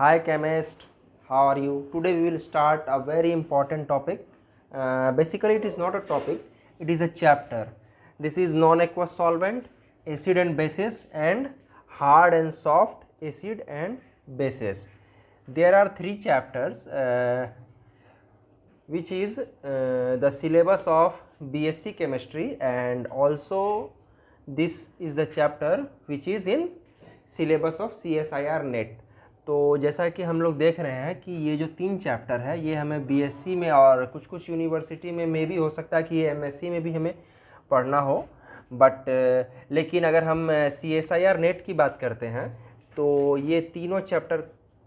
Hi chemist, how are you? Today we will start a very important topic. Basically it is not a topic, it is a chapter. This is non-aqueous solvent, acid and bases, and hard and soft acid and bases. There are three chapters which is the syllabus of BSc chemistry, and also this is the chapter which is in syllabus of CSIR NET. तो जैसा कि हम लोग देख रहे हैं कि ये जो तीन चैप्टर है ये हमें बीएससी में और कुछ कुछ यूनिवर्सिटी में भी हो सकता है कि ये एमएससी में भी हमें पढ़ना हो, बट लेकिन अगर हम CSIR नेट की बात करते हैं तो ये तीनों चैप्टर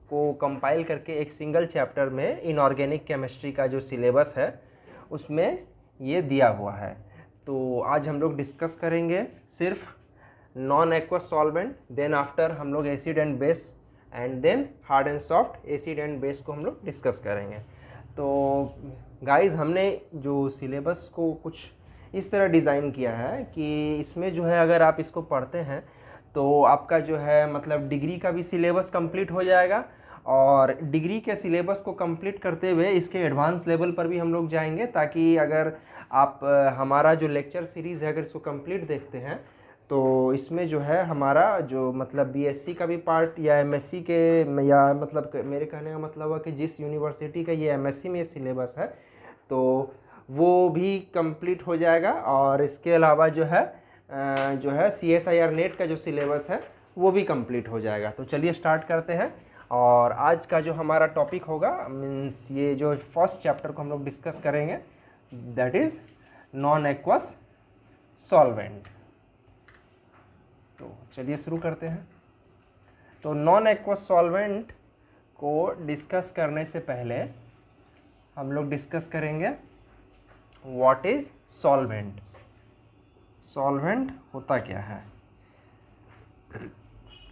को कंपाइल करके एक सिंगल चैप्टर में इनऑर्गेनिक केमिस्ट्री का जो सिलेबस है उसमें ये दिया हुआ है। तो आज हम लोग डिस्कस करेंगे सिर्फ non aqueous solvent, then after हम लोग acid and base, and then hard and soft acid and base को हम लोग डिस्कस करेंगे। तो गाइस हमने जो सिलेबस को कुछ इस तरह डिज़ाइन किया है कि इसमें जो है अगर आप इसको पढ़ते हैं तो आपका जो है मतलब डिग्री का भी सिलेबस कंप्लीट हो जाएगा, और डिग्री के सिलेबस को कंप्लीट करते हुए इसके एडवांस लेवल पर भी हम लोग जाएंगे, ताकि अगर आप हमारा जो लेक्चर सीरीज़ है अगर इसको कंप्लीट देखते हैं तो इसमें जो है हमारा जो मतलब बीएससी का भी पार्ट या एमएससी के, या मतलब मेरे कहने का मतलब है कि जिस यूनिवर्सिटी का ये एमएससी में सिलेबस है तो वो भी कंप्लीट हो जाएगा, और इसके अलावा जो है CSIR नेट का जो सिलेबस है वो भी कंप्लीट हो जाएगा। तो चलिए स्टार्ट करते हैं। और आज का जो हमारा टॉपिक होगा मीन्स ये जो फर्स्ट चैप्टर को हम लोग डिस्कस करेंगे that is non aqueous solvent. तो चलिए शुरू करते हैं। तो नॉन एक्वस सॉल्वेंट को डिस्कस करने से पहले हम लोग डिस्कस करेंगे व्हाट इज सॉल्वेंट। सॉल्वेंट होता क्या है?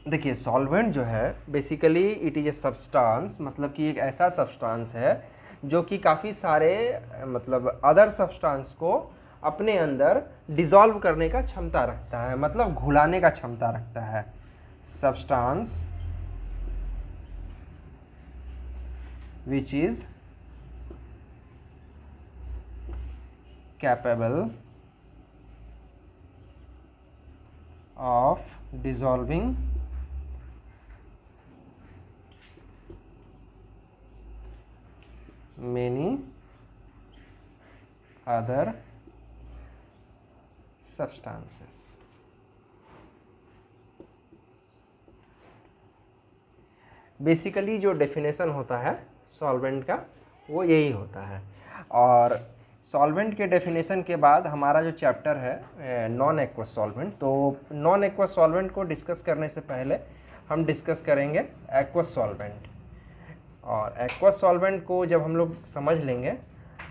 देखिए सॉल्वेंट जो है basically it is a substance, मतलब कि एक ऐसा सब्सटेंस है जो कि काफ़ी सारे मतलब अदर सब्सटेंस को अपने अंदर डिसॉल्व करने का क्षमता रखता है, मतलब घुलाने का क्षमता रखता है। Substance which is capable of dissolving many other substances। Basically जो डेफिनेशन होता है सॉल्वेंट का वो यही होता है। और सॉल्वेंट के डेफिनेशन के बाद हमारा जो चैप्टर है नॉन एक्वस सॉल्वेंट, तो नॉन एक्वस सॉल्वेंट को डिस्कस करने से पहले हम डिस्कस करेंगे एक्वस सॉल्वेंट। और एक्वस सॉल्वेंट को जब हम लोग समझ लेंगे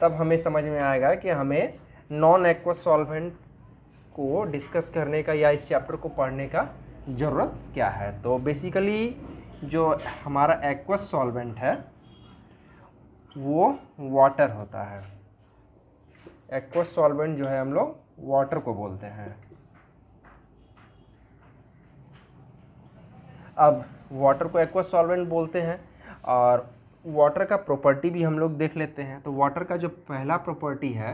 तब हमें समझ में आएगा कि हमें नॉन एक्वस सॉल्वेंट को डिस्कस करने का या इस चैप्टर को पढ़ने का ज़रूरत क्या है। तो बेसिकली जो हमारा एक्वस सॉल्वेंट है वो वाटर होता है। एक्वस सॉल्वेंट जो है हम लोग वाटर को बोलते हैं। अब वाटर को एक्वस सॉल्वेंट बोलते हैं, और वाटर का प्रॉपर्टी भी हम लोग देख लेते हैं। तो वाटर का जो पहला प्रॉपर्टी है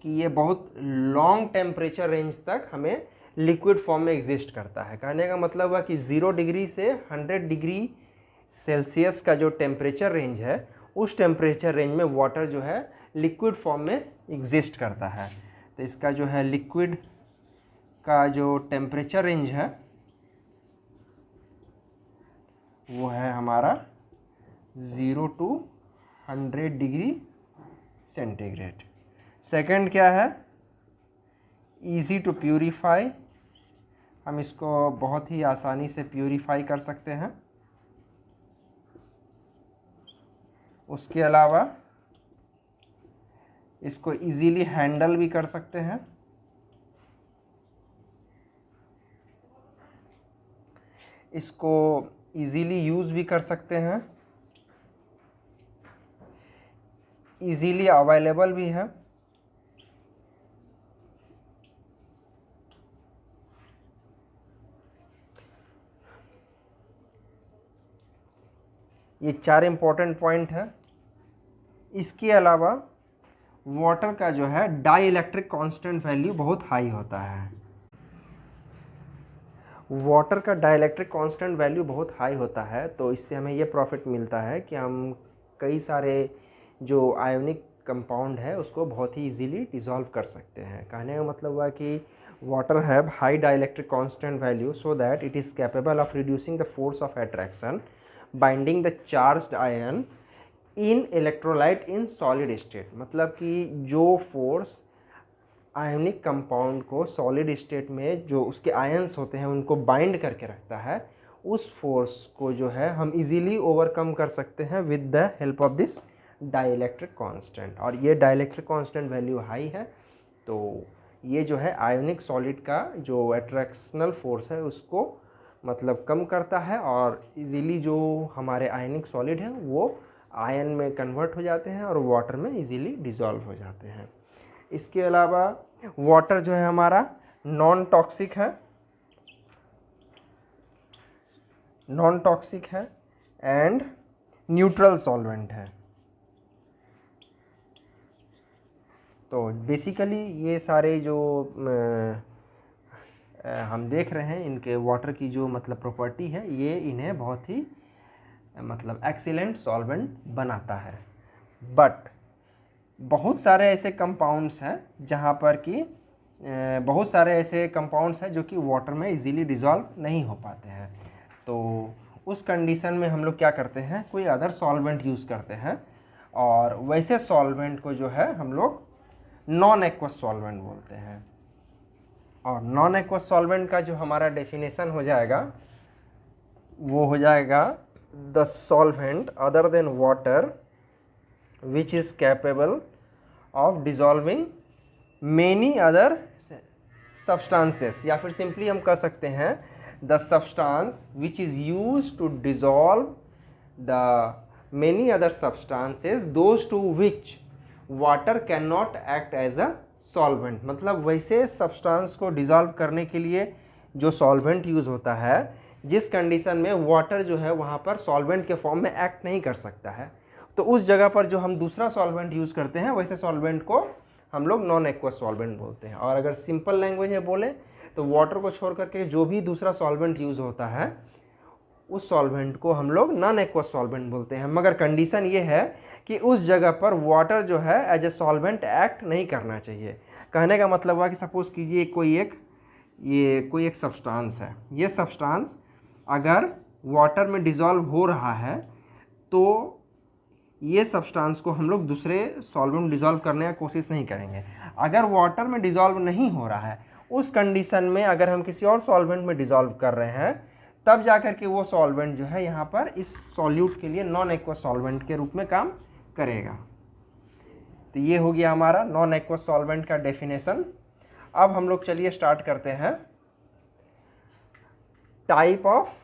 कि ये बहुत लॉन्ग टेम्परेचर रेंज तक हमें लिक्विड फॉर्म में एग्जिस्ट करता है। कहने का मतलब है कि 0 डिग्री से 100 डिग्री सेल्सियस का जो टेम्परेचर रेंज है उस टेम्परेचर रेंज में वाटर जो है लिक्विड फॉर्म में एग्जिस्ट करता है। तो इसका जो है लिक्विड का जो टेम्परेचर रेंज है वो है हमारा 0 to 100 डिग्री सेंटीग्रेड। सेकंड क्या है? इजी टू प्यूरीफाई, हम इसको बहुत ही आसानी से प्यूरीफाई कर सकते हैं। उसके अलावा इसको इजीली हैंडल भी कर सकते हैं। इसको इजीली यूज़ भी कर सकते हैं, इजीली अवेलेबल भी है। ये 4 इम्पोर्टेंट पॉइंट है। इसके अलावा वाटर का जो है डाई इलेक्ट्रिक कॉन्स्टेंट वैल्यू बहुत हाई होता है। वाटर का डाई इलेक्ट्रिक कॉन्स्टेंट वैल्यू बहुत हाई होता है, तो इससे हमें ये प्रॉफिट मिलता है कि हम कई सारे जो आयोनिक कंपाउंड है उसको बहुत ही इजीली डिसॉल्व कर सकते हैं। कहने का मतलब हुआ कि water have high dielectric constant value so that it is capable of reducing the force of attraction binding the charged ion in electrolyte in solid state. मतलब कि जो फोर्स आयोनिक कंपाउंड को सॉलिड स्टेट में जो उसके ions होते हैं उनको बाइंड करके रखता है, उस फोर्स को जो है हम इजीली ओवरकम कर सकते हैं with the help of this dielectric constant. और ये डाइलेक्ट्रिक कांस्टेंट वैल्यू हाई है, तो ये जो है आयोनिक सॉलिड का जो अट्रैक्शनल फोर्स है उसको मतलब कम करता है, और इजीली जो हमारे आयनिक सॉलिड है वो आयन में कन्वर्ट हो जाते हैं और वाटर में इजीली डिसॉल्व हो जाते हैं। इसके अलावा वाटर जो है हमारा नॉन टॉक्सिक है एंड न्यूट्रल सॉल्वेंट है। तो बेसिकली ये सारे जो हम देख रहे हैं इनके वाटर की जो मतलब प्रॉपर्टी है, ये इन्हें बहुत ही मतलब एक्सीलेंट सॉल्वेंट बनाता है। बट बहुत सारे ऐसे कंपाउंड्स हैं जहाँ पर कि बहुत सारे ऐसे कंपाउंड्स हैं जो कि वाटर में इजीली डिसॉल्व नहीं हो पाते हैं। तो उस कंडीशन में हम लोग क्या करते हैं, कोई अदर सॉल्वेंट यूज़ करते हैं, और वैसे सॉल्वेंट को जो है हम लोग नॉन एक्वस सॉल्वेंट बोलते हैं। और नॉन एक्वस सॉल्वेंट का जो हमारा डेफिनेशन हो जाएगा वो हो जाएगा the solvent other than water which is capable of dissolving many other substances, या फिर सिंपली हम कह सकते हैं the substance which is used to dissolve the many other substances those to which water can not act as a solvent. मतलब वैसे substance को dissolve करने के लिए जो सॉल्वेंट यूज़ होता है, जिस कंडीशन में वाटर जो है वहाँ पर सॉल्वेंट के फॉर्म में एक्ट नहीं कर सकता है, तो उस जगह पर जो हम दूसरा सॉल्वेंट यूज़ करते हैं वैसे सॉल्वेंट को हम लोग नॉन एक्वस सॉल्वेंट बोलते हैं। और अगर सिंपल लैंग्वेज में बोलें तो वाटर को छोड़ करके जो भी दूसरा सॉल्वेंट यूज़ होता है उस सॉल्वेंट को हम लोग नॉन एक्वस सॉल्वेंट बोलते हैं। मगर कंडीशन ये है कि उस जगह पर वाटर जो है एज ए सॉल्वेंट एक्ट नहीं करना चाहिए। कहने का मतलब हुआ कि सपोज़ कीजिए कोई एक सब्सटेंस है, ये सब्सटेंस अगर वाटर में डिसॉल्व हो रहा है तो ये सब्सटेंस को हम लोग दूसरे सॉल्वेंट डिसॉल्व करने की कोशिश नहीं करेंगे। अगर वाटर में डिसॉल्व नहीं हो रहा है उस कंडीशन में अगर हम किसी और सॉल्वेंट में डिसॉल्व कर रहे हैं, तब जाकर के वो सॉल्वेंट जो है यहाँ पर इस सॉल्यूट के लिए नॉन एक्वस सॉल्वेंट के रूप में काम करेगा। तो ये हो गया हमारा नॉन एक्वस सॉल्वेंट का डेफिनेशन। अब हम लोग चलिए स्टार्ट करते हैं type of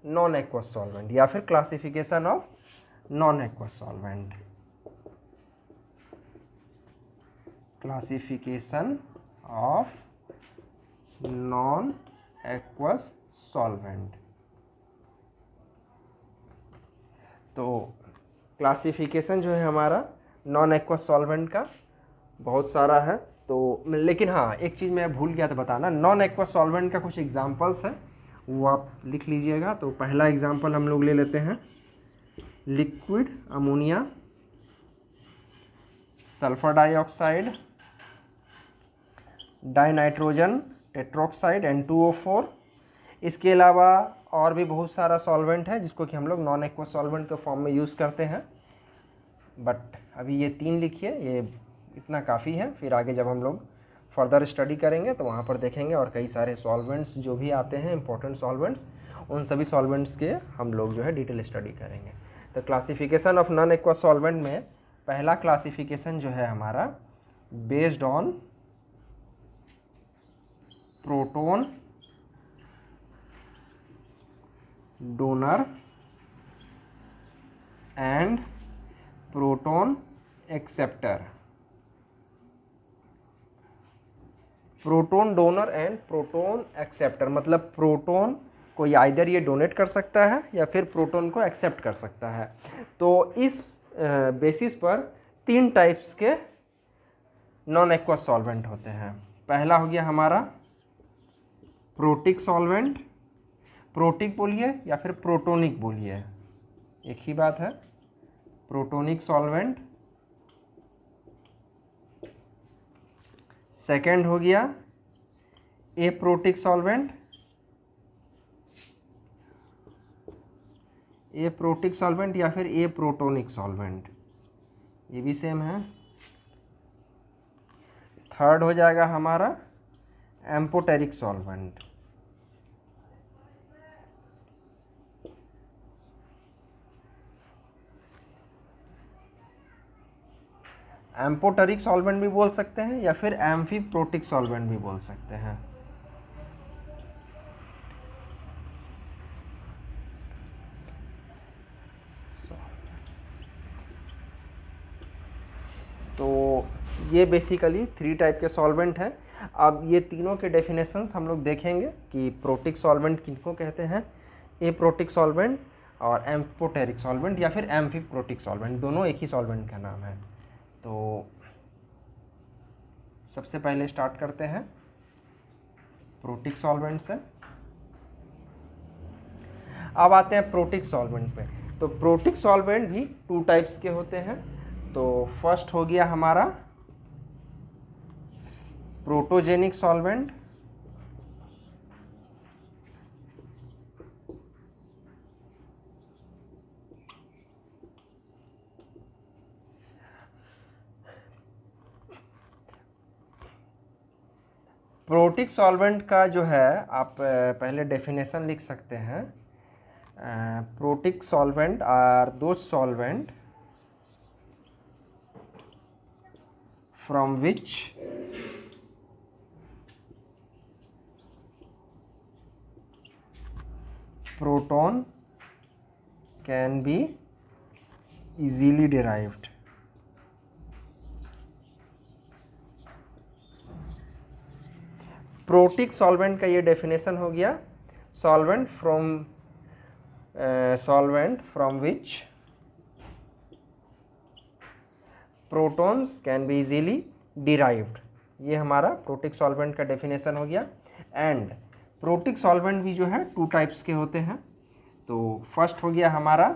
non aqueous solvent या फिर classification of non aqueous solvent. Classification of non aqueous solvent. तो क्लासिफिकेशन जो है हमारा नॉन एक्वस सॉल्वेंट का बहुत सारा है, तो लेकिन हाँ एक चीज़ मैं भूल गया था बताना, नॉन एक्वस सॉल्वेंट का कुछ एग्जांपल्स है वो आप लिख लीजिएगा। तो पहला एग्जांपल हम लोग ले लेते हैं liquid ammonia, sulphur dioxide, dinitrogen tetroxide N2O4। इसके अलावा और भी बहुत सारा सॉल्वेंट है जिसको कि हम लोग नॉन एक्वस सॉल्वेंट के फॉर्म में यूज़ करते हैं, बट अभी ये 3 लिखिए, ये इतना काफ़ी है। फिर आगे जब हम लोग फर्दर स्टडी करेंगे तो वहाँ पर देखेंगे और कई सारे सॉल्वेंट्स जो भी आते हैं इंपॉर्टेंट सॉल्वेंट्स, उन सभी सॉल्वेंट्स के हम लोग जो है डिटेल स्टडी करेंगे। तो classification of non aqueous solvent में पहला क्लासिफिकेशन जो है हमारा based on proton donor and proton acceptor. Proton donor and proton acceptor मतलब प्रोटॉन कोई आइदर ये डोनेट कर सकता है या फिर प्रोटॉन को एक्सेप्ट कर सकता है। तो इस बेसिस पर 3 टाइप्स के नॉन एक्वस सॉल्वेंट होते हैं। पहला हो गया हमारा प्रोटिक सॉल्वेंट, प्रोटिक बोलिए या फिर प्रोटोनिक बोलिए, एक ही बात है, प्रोटोनिक सॉल्वेंट। सेकंड हो गया एप्रोटिक सॉल्वेंट, एप्रोटिक सॉल्वेंट या फिर एप्रोटोनिक सॉल्वेंट, ये भी सेम है। थर्ड हो जाएगा हमारा एम्फोटेरिक सॉल्वेंट। एम्फोटेरिक सॉल्वेंट भी बोल सकते हैं या फिर एम्फीप्रोटिक सॉल्वेंट भी बोल सकते हैं। तो ये बेसिकली 3 टाइप के सॉल्वेंट हैं। अब ये तीनों के डेफिनेशंस हम लोग देखेंगे कि प्रोटिक सॉल्वेंट किनको कहते हैं, एप्रोटिक सॉल्वेंट और एम्फोटेरिक सॉल्वेंट या फिर एम्फीप्रोटिक सॉल्वेंट, दोनों एक ही सॉल्वेंट का नाम है। तो सबसे पहले स्टार्ट करते हैं प्रोटिक सॉल्वेंट से। अब आते हैं प्रोटिक सॉल्वेंट पे। तो प्रोटिक सॉल्वेंट भी 2 टाइप्स के होते हैं। तो फर्स्ट हो गया हमारा प्रोटोजेनिक सॉल्वेंट, प्रोटिक सॉल्वेंट का जो है आप पहले डेफिनेशन लिख सकते हैं। Protic solvent are those solvent from which proton can be easily derived। Protic solvent का ये डेफिनेशन हो गया, solvent from which protons can be easily derived, ये हमारा प्रोटिक सॉल्वेंट का डेफिनेशन हो गया। एंड प्रोटिक सॉल्वेंट भी जो है 2 टाइप्स के होते हैं। तो फर्स्ट हो गया हमारा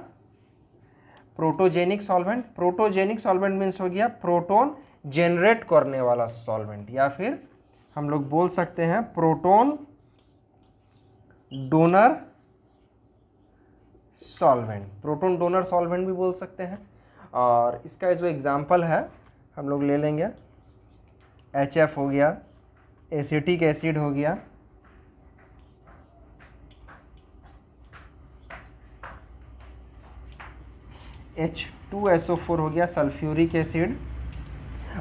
protogenic solvent. Protogenic solvent means हो गया प्रोटॉन जनरेट करने वाला सॉल्वेंट, या फिर हम लोग बोल सकते हैं proton donor solvent, proton donor solvent भी बोल सकते हैं। और इसका जो एग्जांपल है हम लोग ले लेंगे, HF हो गया, एसिटिक एसिड हो गया, H2SO4 हो गया, सल्फ्यूरिक एसिड,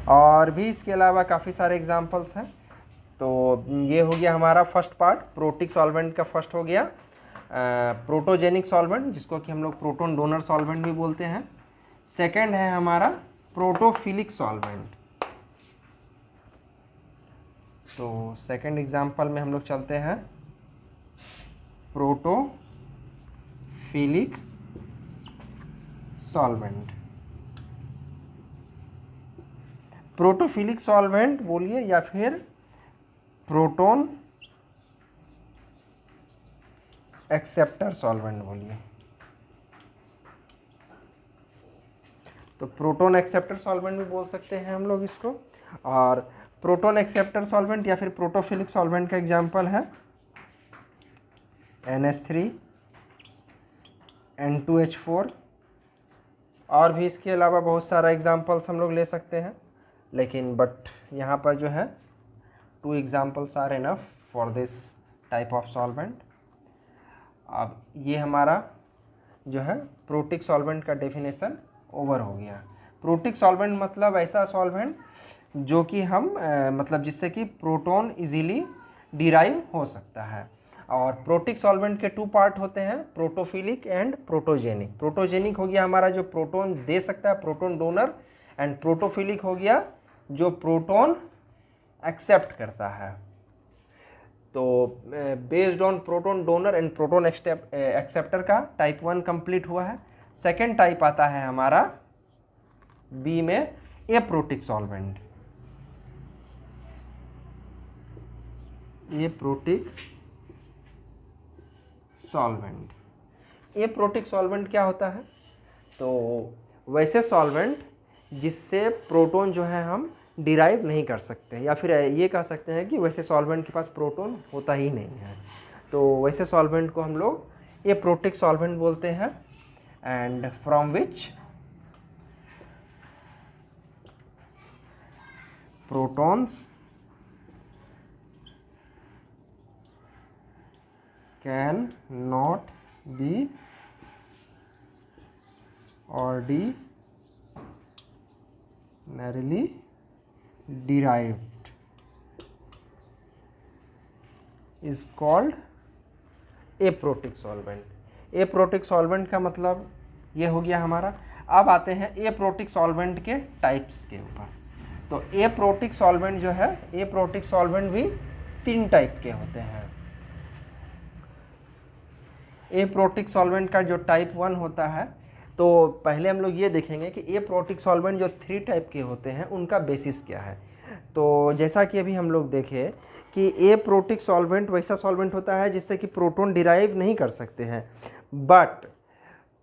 और भी इसके अलावा काफ़ी सारे एग्जांपल्स हैं। तो ये हो गया हमारा फर्स्ट पार्ट, प्रोटिक सॉल्वेंट का फर्स्ट हो गया प्रोटोजेनिक सॉल्वेंट, जिसको कि हम लोग प्रोटॉन डोनर सॉल्वेंट भी बोलते हैं। सेकेंड है हमारा प्रोटोफिलिक सॉल्वेंट। तो सेकेंड एग्जांपल में हम लोग चलते हैं प्रोटोफिलिक सॉल्वेंट। प्रोटोफिलिक सॉल्वेंट बोलिए या फिर प्रोटॉन एक्सेप्टर सॉल्वेंट बोलिए। तो प्रोटॉन एक्सेप्टर सॉल्वेंट भी बोल सकते हैं हम लोग इसको। और प्रोटॉन एक्सेप्टर सॉल्वेंट या फिर प्रोटोफिलिक सॉल्वेंट का एग्जांपल है NH3, N2H4, और भी इसके अलावा बहुत सारा एग्जांपल्स हम लोग ले सकते हैं, लेकिन बट यहाँ पर जो है 2 examples are enough for this type of solvent. अब ये हमारा जो है प्रोटिक सॉल्वेंट का डेफिनेशन ओवर हो गया। प्रोटिक सॉल्वेंट मतलब ऐसा सॉल्वेंट जो कि हम मतलब जिससे कि प्रोटॉन इजीली डिराइव हो सकता है। और प्रोटिक सॉल्वेंट के 2 पार्ट होते हैं, प्रोटोफिलिक एंड प्रोटोजेनिक। प्रोटोजेनिक हो गया हमारा जो प्रोटॉन दे सकता है, प्रोटॉन डोनर, एंड प्रोटोफिलिक हो गया जो प्रोटॉन एक्सेप्ट करता है। तो based on proton donor and proton acceptor का टाइप 1 कंप्लीट हुआ है। सेकेंड टाइप आता है हमारा बी में aprotic solvent. Aprotic solvent, aprotic solvent क्या होता है? तो वैसे सॉल्वेंट जिससे प्रोटॉन जो है हम डिराइव नहीं कर सकते, या फिर ये कह सकते हैं कि वैसे सॉल्वेंट के पास प्रोटॉन होता ही नहीं है, तो वैसे सॉल्वेंट को हम लोग एप्रोटिक सॉल्वेंट बोलते हैं। And from which protons can not be ordinarily derived is called aprotic solvent. Aprotic solvent का मतलब ये हो गया हमारा। अब आते हैं एप्रोटिक सॉल्वेंट के टाइप्स के ऊपर। तो एप्रोटिक सॉल्वेंट जो है, एप्रोटिक सॉल्वेंट भी 3 टाइप के होते हैं। एप्रोटिक सॉल्वेंट का जो टाइप 1 होता है, तो पहले हम लोग ये देखेंगे कि एप्रोटिक सॉल्वेंट जो 3 टाइप के होते हैं उनका बेसिस क्या है। तो जैसा कि अभी हम लोग देखें कि एप्रोटिक सॉल्वेंट वैसा सॉल्वेंट होता है जिससे कि प्रोटॉन डिराइव नहीं कर सकते हैं, बट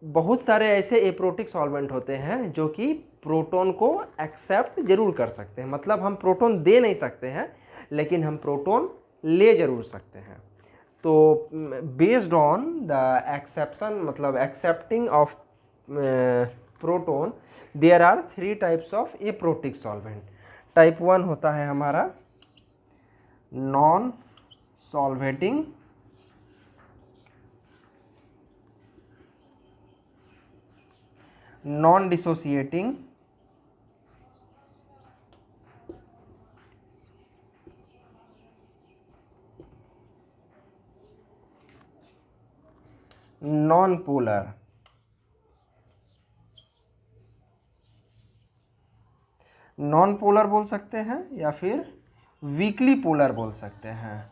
बहुत सारे ऐसे एप्रोटिक सॉल्वेंट होते हैं जो कि प्रोटॉन को एक्सेप्ट जरूर कर सकते हैं। मतलब हम प्रोटॉन दे नहीं सकते हैं, लेकिन हम प्रोटॉन ले जरूर सकते हैं। तो बेस्ड ऑन द एक्सेप्शन, मतलब excepting of proton, there are 3 types of aprotic solvent. Type 1 होता है हमारा non solvating, non dissociating, non polar. Non polar बोल सकते हैं या फिर वीकली पोलर बोल सकते हैं।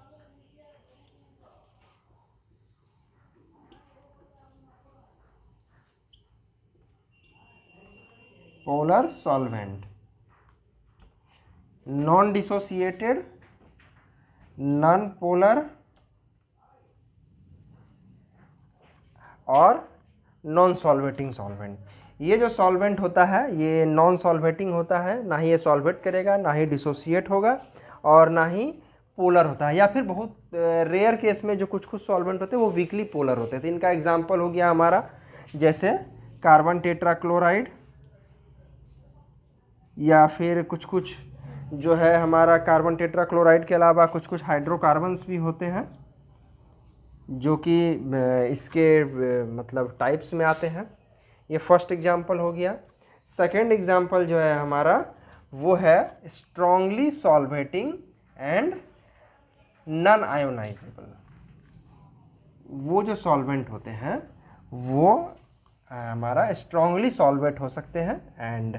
Polar solvent, non dissociated, non polar और नॉन सॉल्वेटिंग सॉल्वेंट। ये जो सॉल्वेंट होता है ये नॉन सॉल्वेटिंग होता है, ना ही ये सॉल्वेट करेगा, ना ही डिसोसिएट होगा और ना ही पोलर होता है। या फिर बहुत रेयर केस में जो कुछ कुछ सॉल्वेंट होते हैं वो वीकली पोलर होते हैं। तो इनका एग्जांपल हो गया हमारा जैसे कार्बन टेट्राक्लोराइड, या फिर कुछ कुछ जो है हमारा कार्बन टेट्राक्लोराइड के अलावा कुछ कुछ हाइड्रोकार्बन्स भी होते हैं जो कि इसके मतलब टाइप्स में आते हैं। ये फर्स्ट एग्जांपल हो गया। सेकंड एग्जांपल जो है हमारा वो है स्ट्रांगली सॉल्वेटिंग एंड नॉन आयोनाइजेबल। वो जो सॉल्वेंट होते हैं वो हमारा स्ट्रांगली सॉल्वेट हो सकते हैं एंड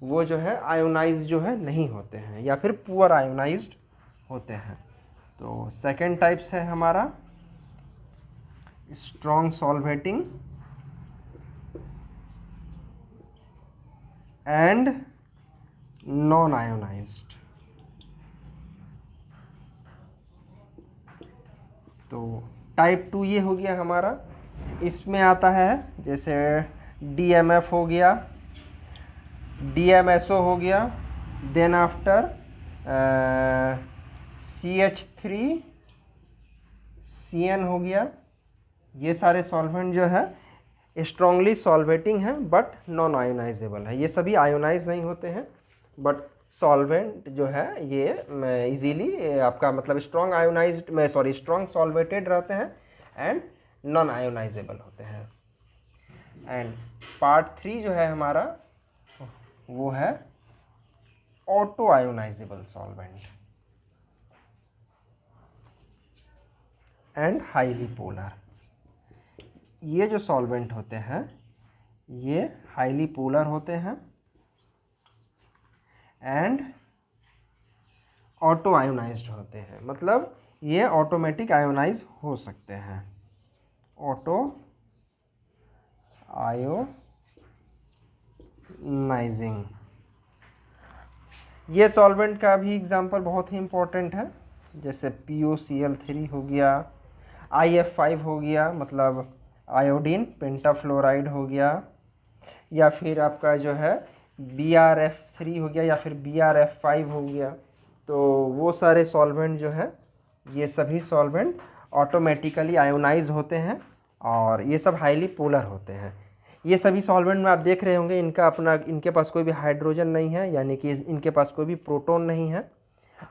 वो जो है आयोनाइज जो है नहीं होते हैं, या फिर पुअर आयोनाइज्ड होते हैं। तो सेकंड टाइप्स है हमारा स्ट्रॉन्ग सॉल्वेटिंग एंड नॉन आयोनाइज्ड। तो टाइप 2 ये हो गया हमारा। इसमें आता है जैसे DMF हो गया, DMSO हो गया, देन आफ्टर CH3CN हो गया। ये सारे सॉल्वेंट जो है स्ट्रांगली सॉल्वेटिंग है बट नॉन आयोनाइजेबल है। ये सभी आयोनाइज नहीं होते हैं, बट सॉल्वेंट जो है ये इजीली आपका मतलब स्ट्रॉन्ग आयोनाइज्ड में स्ट्रॉन्ग सॉल्वेटेड रहते हैं एंड नॉन आयोनाइजेबल होते हैं। एंड पार्ट 3 जो है हमारा वो है auto ionisable solvent and highly polar. ये जो सॉल्वेंट होते हैं ये हाईली पोलर होते हैं एंड ऑटो आयोनाइज्ड होते हैं। मतलब ये ऑटोमेटिक आयोनाइज हो सकते हैं, ऑटो आयोनाइजिंग। ये सॉल्वेंट का भी एग्जांपल बहुत ही इम्पोर्टेंट है, जैसे POCl3 हो गया, IF5 हो गया मतलब आयोडीन पेंटाफ्लोराइड हो गया, या फिर आपका जो है BRF3 हो गया, या फिर BRF5 हो गया। तो वो सारे सॉल्वेंट जो है, ये सभी सॉल्वेंट ऑटोमेटिकली आयोनाइज होते हैं और ये सब हाईली पोलर होते हैं। ये सभी सॉल्वेंट में आप देख रहे होंगे इनके पास कोई भी हाइड्रोजन नहीं है, यानी कि इनके पास कोई भी प्रोटॉन नहीं है।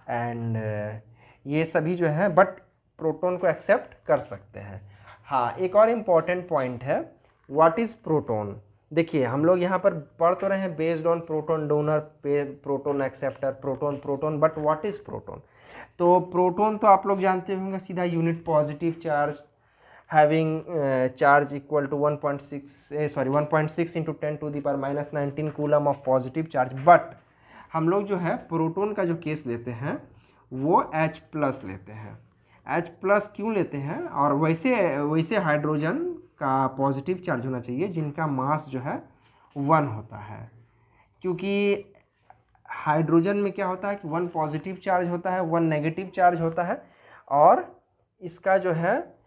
एंड ये सभी जो है बट प्रोटॉन को एक्सेप्ट कर सकते हैं। हाँ, एक और इम्पॉर्टेंट पॉइंट है, व्हाट इज़ प्रोटॉन। देखिए हम लोग यहाँ पर पढ़ तो रहे हैं based on proton donor, proton acceptor, proton, but what is proton. तो प्रोटॉन तो आप लोग जानते होंगे, सीधा unit positive charge having charge equal to 1.6 into 10⁻⁻19 coulomb of positive charge. But हम लोग जो है प्रोटॉन का जो केस लेते हैं वो H+ लेते हैं। H+ क्यों लेते हैं, और वैसे हाइड्रोजन का पॉजिटिव चार्ज होना चाहिए जिनका मास जो है 1 होता है, क्योंकि हाइड्रोजन में क्या होता है कि 1 पॉजिटिव चार्ज होता है, 1 नेगेटिव चार्ज होता है, और इसका जो है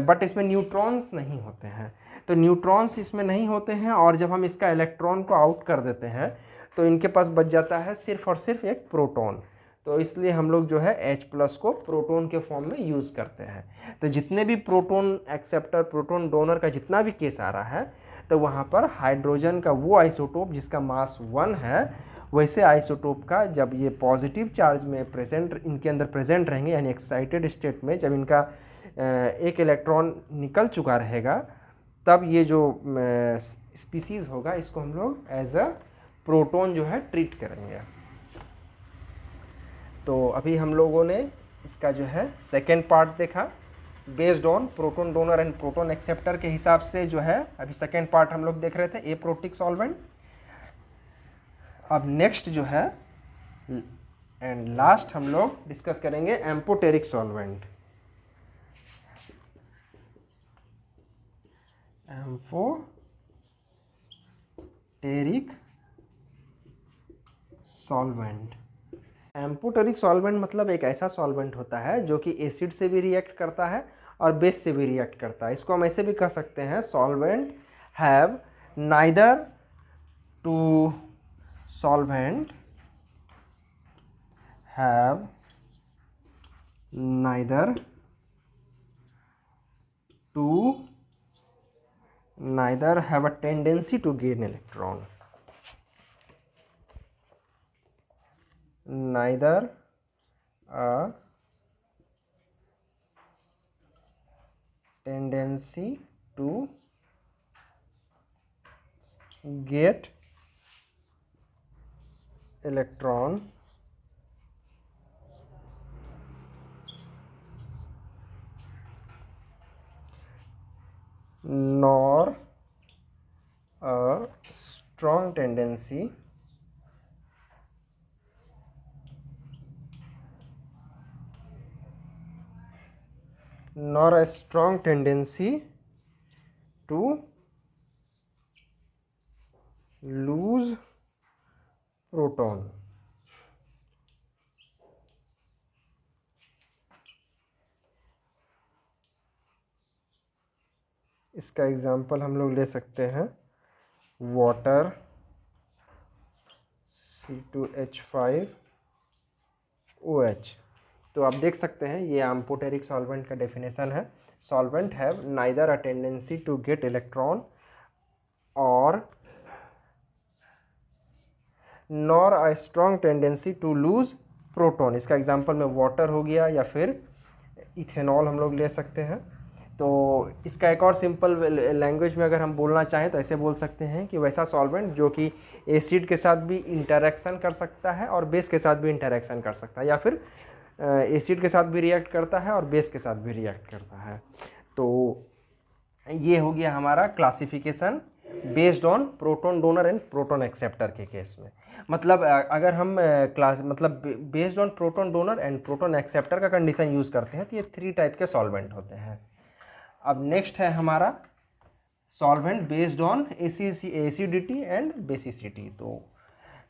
बट इसमें न्यूट्रॉन्स नहीं होते हैं। तो न्यूट्रॉन्स इसमें नहीं होते हैं, और जब हम इसका इलेक्ट्रॉन को आउट कर देते हैं तो इनके पास बच जाता है सिर्फ और सिर्फ एक प्रोटॉन। तो इसलिए हम लोग जो है H+ को प्रोटॉन के फॉर्म में यूज़ करते हैं। तो जितने भी प्रोटॉन एक्सेप्टर, प्रोटॉन डोनर का जितना भी केस आ रहा है, तो वहाँ पर हाइड्रोजन का वो आइसोटोप जिसका मास 1 है, वैसे आइसोटोप का जब ये पॉजिटिव चार्ज में इनके अंदर प्रेजेंट रहेंगे, यानी एक्साइटेड स्टेट में जब इनका एक इलेक्ट्रॉन निकल चुका रहेगा, तब ये जो स्पीसीज़ होगा इसको हम लोग एज अ प्रोटॉन जो है ट्रीट करेंगे। तो अभी हम लोगों ने इसका जो है सेकेंड पार्ट देखा based on proton donor and proton acceptor के हिसाब से जो है। अभी सेकेंड पार्ट हम लोग देख रहे थे एप्रोटिक सॉल्वेंट। अब नेक्स्ट जो है एंड लास्ट हम लोग डिस्कस करेंगे amphoteric solvent. Amphoteric solvent. Amphoteric solvent मतलब एक ऐसा सॉल्वेंट होता है जो कि एसिड से भी रिएक्ट करता है और बेस से भी रिएक्ट करता है। इसको हम ऐसे भी कह सकते हैं, solvent have neither to solvent have neither have a tendency to gain electron, neither a tendency to get electron nor a strong tendency to lose proton. इसका एग्जांपल हम लोग ले सकते हैं वाटर C2H5OH। तो आप देख सकते हैं ये एम्फोटेरिक सॉल्वेंट का डेफिनेशन है। Solvent have neither a tendency to get electron और nor a strong tendency to lose proton. इसका एग्जांपल में वाटर हो गया या फिर इथेनॉल हम लोग ले सकते हैं। तो इसका एक और सिंपल लैंग्वेज में अगर हम बोलना चाहें तो ऐसे बोल सकते हैं कि वैसा सॉल्वेंट जो कि एसिड के साथ भी इंटरेक्शन कर सकता है और बेस के साथ भी इंटरेक्शन कर सकता है, या फिर एसिड के साथ भी रिएक्ट करता है और बेस के साथ भी रिएक्ट करता है। तो ये हो गया हमारा classification based on proton donor and proton acceptor के केस में। मतलब अगर हम क्लास मतलब based on proton donor and proton acceptor का कंडीशन यूज़ करते हैं तो ये 3 टाइप के सॉल्वेंट होते हैं। अब नेक्स्ट है हमारा solvent based on acidity and basicity. तो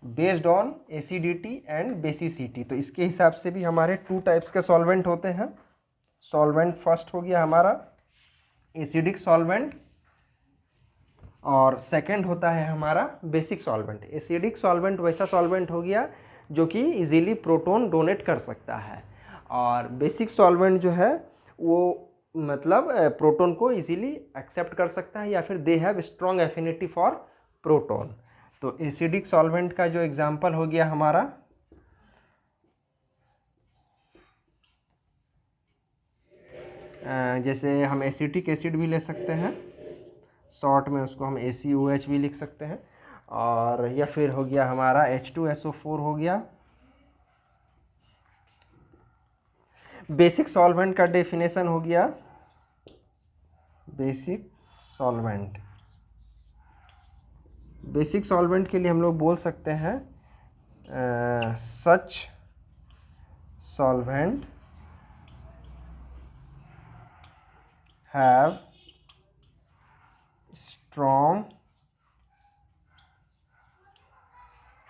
based on acidity and basicity, तो इसके हिसाब से भी हमारे 2 टाइप्स के सॉल्वेंट होते हैं। सॉल्वेंट फर्स्ट हो गया हमारा एसिडिक सॉल्वेंट और सेकंड होता है हमारा बेसिक सॉल्वेंट। एसिडिक सॉल्वेंट वैसा सॉल्वेंट हो गया जो कि इजीली प्रोटॉन डोनेट कर सकता है, और बेसिक सॉल्वेंट जो है वो मतलब प्रोटॉन को इजीली एक्सेप्ट कर सकता है या फिर they have strong affinity for proton. तो एसिडिक सॉल्वेंट का जो एग्जांपल हो गया हमारा जैसे हम एसिटिक एसिड भी ले सकते हैं, शॉर्ट में उसको हम ACOH भी लिख सकते हैं, और या फिर हो गया हमारा H2SO4 हो गया। बेसिक सॉल्वेंट का डेफिनेशन हो गया बेसिक सॉल्वेंट। बेसिक सॉल्वेंट के लिए हम लोग बोल सकते हैं such solvent have strong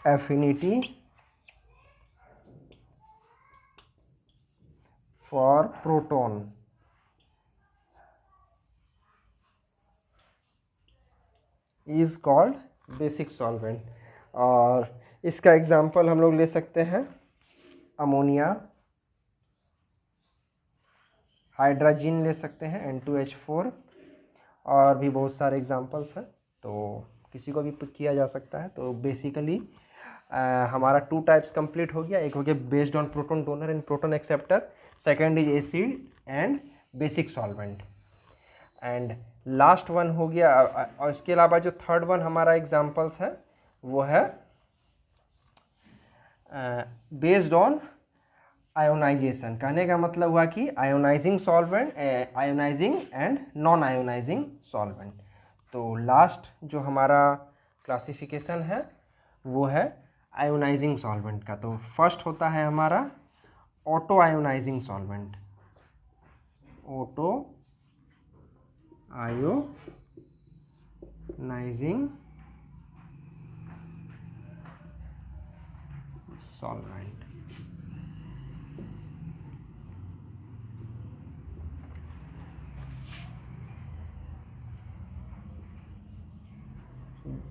affinity for proton is called basic solvent। और इसका एग्जांपल हम लोग ले सकते हैं अमोनिया, हाइड्रोजन ले सकते हैं N2H4, और भी बहुत सारे एग्जांपल्स हैं, तो किसी को भी पिक किया जा सकता है। तो बेसिकली हमारा 2 टाइप्स कंप्लीट हो गया। एक हो गया based on proton donor and proton acceptor, second is acid and basic solvent, and last one हो गया। और इसके अलावा जो थर्ड वन हमारा एग्जांपल्स है वो है बेस्ड ऑन आयोनाइजेशन। कहने का मतलब हुआ कि ionising solvent, ionising and non ionising solvent. तो लास्ट जो हमारा क्लासिफिकेशन है वो है आयोनाइजिंग सॉल्वेंट का। तो फर्स्ट होता है हमारा auto ionising solvent, auto ionising solvent.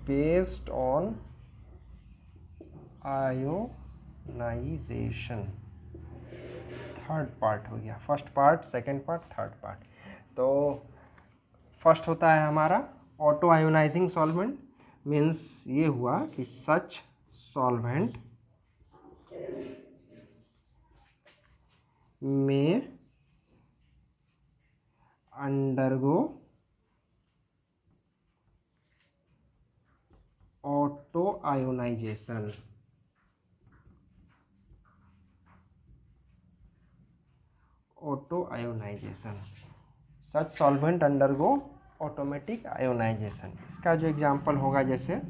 Based on ionisation, third part हो गया, first part, second part, third part. तो फर्स्ट होता है हमारा ऑटो आयोनाइजिंग सॉल्वेंट, मीन्स ये हुआ कि सच सॉल्वेंट में undergo auto ionization, auto ionization, such solvent undergo automatic ionization. इसका जो एग्जांपल होगा जैसे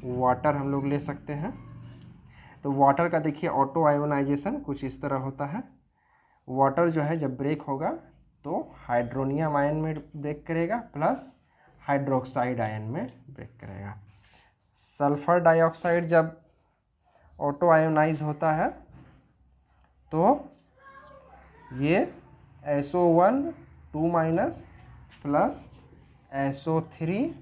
वाटर हम लोग ले सकते हैं। तो वाटर का देखिए ऑटो आयोनाइजेशन कुछ इस तरह होता है। वाटर जो है जब ब्रेक होगा तो हाइड्रोनियम आयन में ब्रेक करेगा प्लस हाइड्रोक्साइड आयन में ब्रेक करेगा। सल्फर डाइऑक्साइड जब ऑटो आयोनाइज होता है तो ये SO1 2- प्लस SO3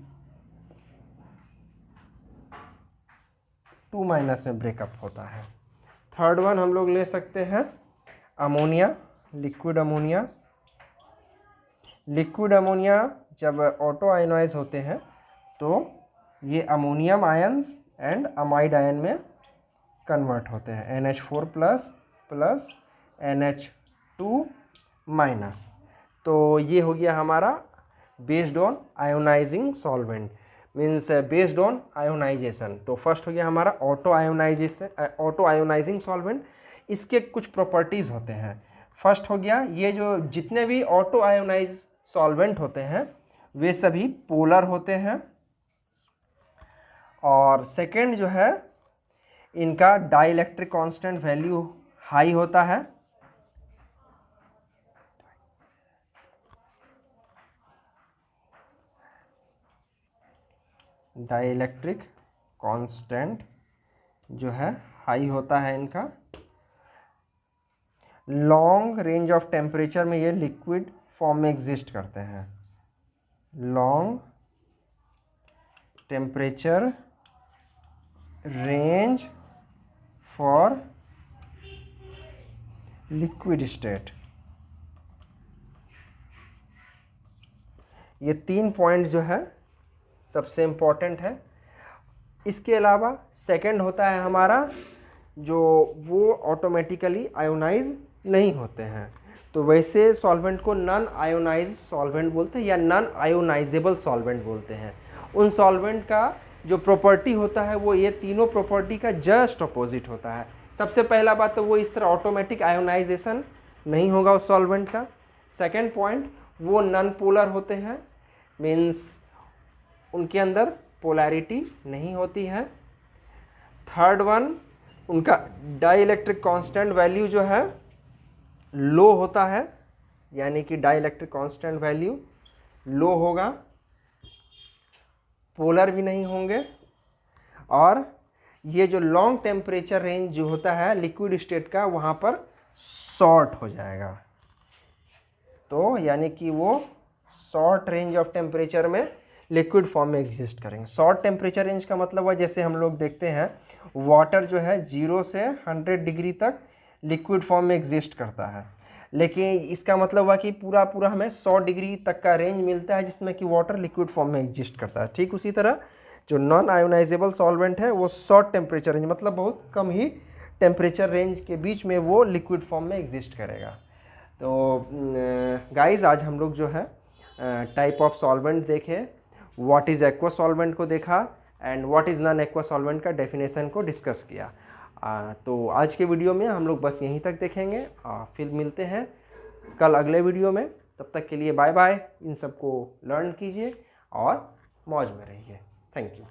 2- में ब्रेकअप होता है। थर्ड वन हम लोग ले सकते हैं ammonia, liquid ammonia. Liquid ammonia जब ऑटो आयोनाइज होते हैं तो ये ammonium ions and amide ion में कन्वर्ट होते हैं, NH4 प्लस NH2-। तो ये हो गया हमारा based on ionising solvent, means based on ionisation. तो फर्स्ट हो गया हमारा ऑटो आयोनाइजिंग सॉल्वेंट। इसके कुछ प्रॉपर्टीज़ होते हैं। फर्स्ट हो गया ये जो जितने भी ऑटो आयोनाइज सॉल्वेंट होते हैं वे सभी पोलर होते हैं, और सेकेंड जो है इनका डाइलेक्ट्रिक कांस्टेंट वैल्यू हाई होता है, डाइलेक्ट्रिक कांस्टेंट जो है हाई होता है इनका। लॉन्ग रेंज ऑफ टेम्परेचर में ये लिक्विड फॉर्म में एग्जिस्ट करते हैं, long temperature range for liquid state. ये 3 पॉइंट जो है सबसे इम्पॉर्टेंट है। इसके अलावा सेकंड होता है हमारा जो वो ऑटोमेटिकली आयोनाइज नहीं होते हैं, तो वैसे सॉल्वेंट को नॉन आयोनाइज सॉल्वेंट बोलते हैं या नॉन आयोनाइजेबल सॉल्वेंट बोलते हैं। उन सॉल्वेंट का जो प्रॉपर्टी होता है वो ये तीनों प्रॉपर्टी का जस्ट अपोजिट होता है। सबसे पहला बात तो वो इस तरह ऑटोमेटिक आयोनाइजेशन नहीं होगा उस सॉल्वेंट का। सेकेंड पॉइंट, वो नॉन पोलर होते हैं, मीन्स उनके अंदर पोलैरिटी नहीं होती है। थर्ड वन, उनका डाइलेक्ट्रिक कांस्टेंट वैल्यू जो है लो होता है, यानी कि डाइलेक्ट्रिक कांस्टेंट वैल्यू लो होगा, पोलर भी नहीं होंगे, और ये जो लॉन्ग टेम्परेचर रेंज जो होता है लिक्विड स्टेट का वहाँ पर शॉर्ट हो जाएगा। तो यानी कि वो शॉर्ट रेंज ऑफ टेम्परेचर में लिक्विड फॉर्म में एग्जिस्ट करेंगे। शॉर्ट टेम्परेचर रेंज का मतलब है जैसे हम लोग देखते हैं वाटर जो है 0 से 100 डिग्री तक लिक्विड फॉर्म में एग्जिस्ट करता है, लेकिन इसका मतलब हुआ कि पूरा हमें 100 डिग्री तक का रेंज मिलता है जिसमें कि वाटर लिक्विड फॉर्म में एग्जिस्ट करता है। ठीक उसी तरह जो नॉन आयोनाइजेबल सॉल्वेंट है वो शॉर्ट टेम्परेचर रेंज मतलब बहुत कम ही टेम्परेचर रेंज के बीच में वो लिक्विड फॉर्म में एग्जिस्ट करेगा। तो गाइस आज हम लोग जो है टाइप ऑफ सॉल्वेंट देखे, व्हाट इज़ एक्वा सॉल्वेंट को देखा and what is non aqua solvent का डेफिनेशन को डिस्कस किया। तो आज के वीडियो में हम लोग बस यहीं तक देखेंगे, फिर मिलते हैं कल अगले वीडियो में। तब तक के लिए बाय बाय। इन सबको लर्न कीजिए और मौज में रहिए। Thank you.